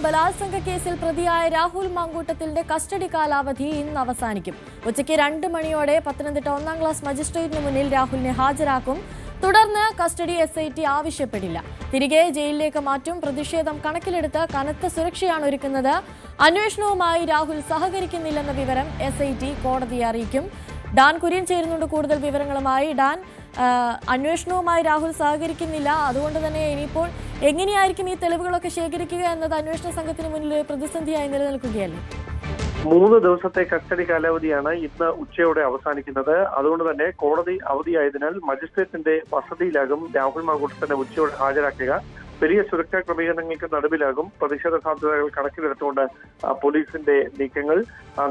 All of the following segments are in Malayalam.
ബലാത്സംഗ കേസിൽ പ്രതിയായ രാഹുൽ മാങ്കൂട്ടത്തിന്റെ കസ്റ്റഡി കാലാവധി ഇന്ന് അവസാനിക്കും. ഉച്ചയ്ക്ക് 2 മണിയോടെ പത്തനംതിട്ട 1-ാം ക്ലാസ് മജിസ്ട്രേറ്റിന് മുന്നിൽ രാഹുലിനെ ഹാജരാക്കും. തുടർന്ന് കസ്റ്റഡി SIT ആവശ്യപ്പെടില്ല. തിരികെ ജയിലിലേക്ക് മാറ്റും. പ്രതിഷേധം കണക്കിലെടുത്ത് കനത്ത സുരക്ഷയാണ് ഒരുക്കുന്നത്. അന്വേഷണവുമായി രാഹുൽ സഹകരിക്കുന്നില്ലെന്ന വിവരം SIT കോടതിയെ അറിയിക്കും. ഡാൻ കുര്യൻ ചേരുന്നുണ്ട് കൂടുതൽ വിവരങ്ങളുമായി. ഡാൻ, അന്വേഷണവുമായി രാഹുൽ സഹകരിക്കുന്നില്ല, അതുകൊണ്ട് തന്നെ ഇനിയിപ്പോൾ എങ്ങനെയായിരിക്കും ഈ തെളിവുകളൊക്കെ ശേഖരിക്കുക എന്നത് അന്വേഷണ സംഘത്തിന് മുന്നിൽ പ്രതിസന്ധിയായി നിലനിൽക്കുകയല്ലേ? 3 ദിവസത്തെ കസ്റ്റഡി കാലാവധിയാണ് ഇന്ന് ഉച്ചയോടെ അവസാനിക്കുന്നത്. അതുകൊണ്ട് തന്നെ കോടതി അവധിയായതിനാൽ മജിസ്ട്രേറ്റിന്റെ വസതിയിലാകും രാഹുൽ മാങ്കൂട്ടത്തിനെ ഉച്ചയോടെ ഹാജരാക്കുക. വലിയ സുരക്ഷാ ക്രമീകരണങ്ങൾക്ക് നടുവിലാകും പ്രതിഷേധ സാധ്യതകൾ കണക്കിലെടുത്തുകൊണ്ട് പോലീസിന്റെ നീക്കങ്ങൾ.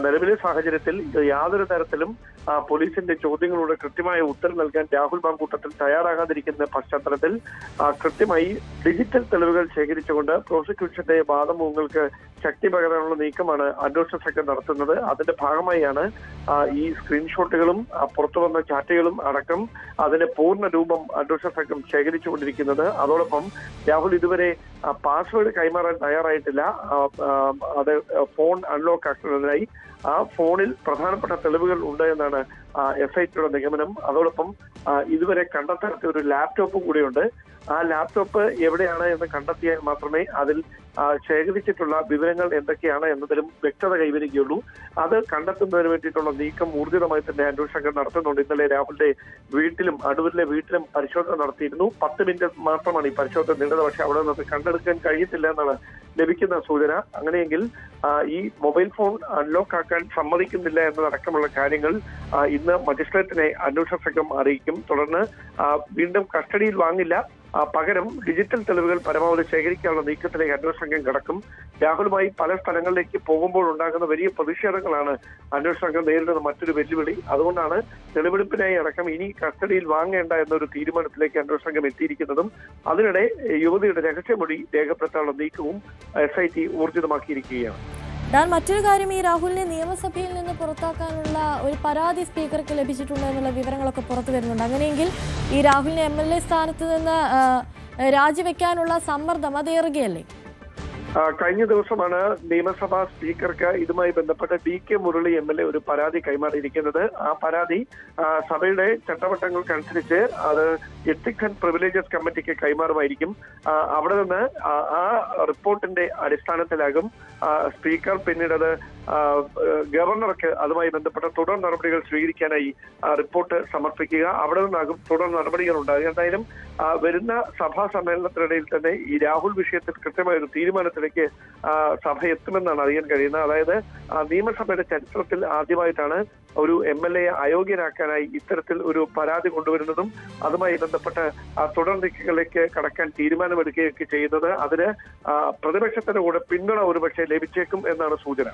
നിലവിലെ സാഹചര്യത്തിൽ യാതൊരു തരത്തിലും പോലീസിന്റെ ചോദ്യങ്ങളോട് കൃത്യമായ ഉത്തരം നൽകാൻ രാഹുൽ മാങ്കൂട്ടത്തിൽ തയ്യാറാകാതിരിക്കുന്ന പശ്ചാത്തലത്തിൽ കൃത്യമായി ഡിജിറ്റൽ തെളിവുകൾ ശേഖരിച്ചുകൊണ്ട് പ്രോസിക്യൂഷന്റെ വാദമുഖങ്ങൾക്ക് ശക്തി പകരാനുള്ള നീക്കമാണ് അന്വേഷണ സംഘം നടത്തുന്നത്. അതിന്റെ ഭാഗമായാണ് ഈ സ്ക്രീൻഷോട്ടുകളും പുറത്തു വന്ന ചാറ്റുകളും അടക്കം അതിന്റെ പൂർണ്ണ രൂപം അന്വേഷണ സംഘം ശേഖരിച്ചുകൊണ്ടിരിക്കുന്നത്. അതോടൊപ്പം രാഹുൽ ഇതുവരെ പാസ്വേഡ് കൈമാറാൻ തയ്യാറായിട്ടില്ല. അത് ഫോൺ അൺലോക്ക് ആക്കുന്നതിനായി ആ ഫോണിൽ പ്രധാനപ്പെട്ട തെളിവുകൾ ഉണ്ട് എന്നാണ് SITയുടെ നിഗമനം. അതോടൊപ്പം ഇതുവരെ കണ്ടെത്താത്ത ഒരു ലാപ്ടോപ്പ് കൂടിയുണ്ട്. ആ ലാപ്ടോപ്പ് എവിടെയാണ് എന്ന് കണ്ടെത്തിയാൽ മാത്രമേ അതിൽ ശേഖരിച്ചിട്ടുള്ള വിവരങ്ങൾ എന്തൊക്കെയാണ് എന്നതിലും വ്യക്തത കൈവരികയുള്ളൂ. അത് കണ്ടെത്തുന്നതിന് വേണ്ടിയിട്ടുള്ള നീക്കം ഊർജിതമായി തന്നെ അന്വേഷണ സംഘം നടത്തുന്നുണ്ട്. ഇന്നലെ രാഹുലിന്റെ വീട്ടിലും അടൂരിലെ വീട്ടിലും പരിശോധന നടത്തിയിരുന്നു. 10 മിനിറ്റ് മാത്രമാണ് ഈ പരിശോധന നീണ്ടത്. പക്ഷെ അവിടെ നിന്ന് കണ്ടെടുക്കാൻ കഴിയത്തില്ല എന്നാണ് ലഭിക്കുന്ന സൂചന. അങ്ങനെയെങ്കിൽ ഈ മൊബൈൽ ഫോൺ അൺലോക്ക് ആക്കാൻ സമ്മതിക്കുന്നില്ല എന്നതടക്കമുള്ള കാര്യങ്ങൾ ഇന്ന് മജിസ്ട്രേറ്റിനെ അന്വേഷണ സംഘം അറിയിക്കും. തുടർന്ന് വീണ്ടും കസ്റ്റഡിയിൽ വാങ്ങില്ല, പകരം ഡിജിറ്റൽ തെളിവുകൾ പരമാവധി ശേഖരിക്കാനുള്ള നീക്കത്തിലേക്ക് അന്വേഷണ സംഘം കടക്കും. രാഹുലുമായി പല സ്ഥലങ്ങളിലേക്ക് പോകുമ്പോൾ ഉണ്ടാകുന്ന വലിയ പ്രതിഷേധങ്ങളാണ് അന്വേഷണ സംഘം നേരിടുന്ന മറ്റൊരു വെല്ലുവിളി. അതുകൊണ്ടാണ് തെളിവെടുപ്പിനായി അടക്കം ഇനി കസ്റ്റഡിയിൽ വാങ്ങേണ്ട എന്നൊരു തീരുമാനത്തിലേക്ക് അന്വേഷണ സംഘം എത്തിയിരിക്കുന്നതും. അതിനിടെ യുവതിയുടെ രഹസ്യമൊഴി രേഖപ്പെടുത്താനുള്ള നീക്കവും SIT ഊർജിതമാക്കിയിരിക്കുകയാണ്. മറ്റൊരു കാര്യം, ഈ രാഹുലിനെ നിയമസഭയിൽ നിന്ന് പുറത്താക്കാനുള്ള ഒരു പരാതി സ്പീക്കർക്ക് ലഭിച്ചിട്ടുണ്ട് എന്നുള്ള വിവരങ്ങളൊക്കെ പുറത്തു വരുന്നുണ്ട്. അങ്ങനെയെങ്കിൽ ഈ രാഹുലിനെ MLA സ്ഥാനത്ത് നിന്ന് രാജിവെക്കാനുള്ള സമ്മർദ്ദം അതേറുകയല്ലേ? കഴിഞ്ഞ ദിവസമാണ് നിയമസഭാ സ്പീക്കർക്ക് ഇതുമായി ബന്ധപ്പെട്ട് DK മുരളി MLA ഒരു പരാതി കൈമാറിയിരിക്കുന്നത്. ആ പരാതി സഭയുടെ ചട്ടവട്ടങ്ങൾക്കനുസരിച്ച് അത് എത്തിക്സ് ആൻഡ് പ്രിവിലേജസ് കമ്മിറ്റിക്ക് കൈമാറുമായിരിക്കും. അവിടെ നിന്ന് ആ റിപ്പോർട്ടിന്റെ അടിസ്ഥാനത്തിലാകും സ്പീക്കർ പിന്നീട് അത് ഗവർണർക്ക് അതുമായി ബന്ധപ്പെട്ട തുടർ നടപടികൾ സ്വീകരിക്കാനായി റിപ്പോർട്ട് സമർപ്പിക്കുക. അവിടെ നിന്നാകും തുടർ നടപടികൾ ഉണ്ടാകുക. എന്തായാലും വരുന്ന സഭാ സമ്മേളനത്തിനിടയിൽ തന്നെ ഈ രാഹുൽ വിഷയത്തിൽ കൃത്യമായ ഒരു തീരുമാനത്തിലേക്ക് സഭ എത്തുമെന്നാണ് അറിയാൻ കഴിയുന്നത്. അതായത് നിയമസഭയുടെ ചരിത്രത്തിൽ ആദ്യമായിട്ടാണ് ഒരു MLA അയോഗ്യനാക്കാനായി ഇത്തരത്തിൽ ഒരു പരാതി കൊണ്ടുവരുന്നതും അതുമായി ബന്ധപ്പെട്ട് തുടർ നീക്കങ്ങളിലേക്ക് കടക്കാൻ തീരുമാനമെടുക്കുകയൊക്കെ ചെയ്യുന്നത്. അതിന് പ്രതിപക്ഷത്തിന്റെ കൂടെ പിന്തുണ ഒരുപക്ഷെ ലഭിച്ചേക്കും എന്നാണ് സൂചന.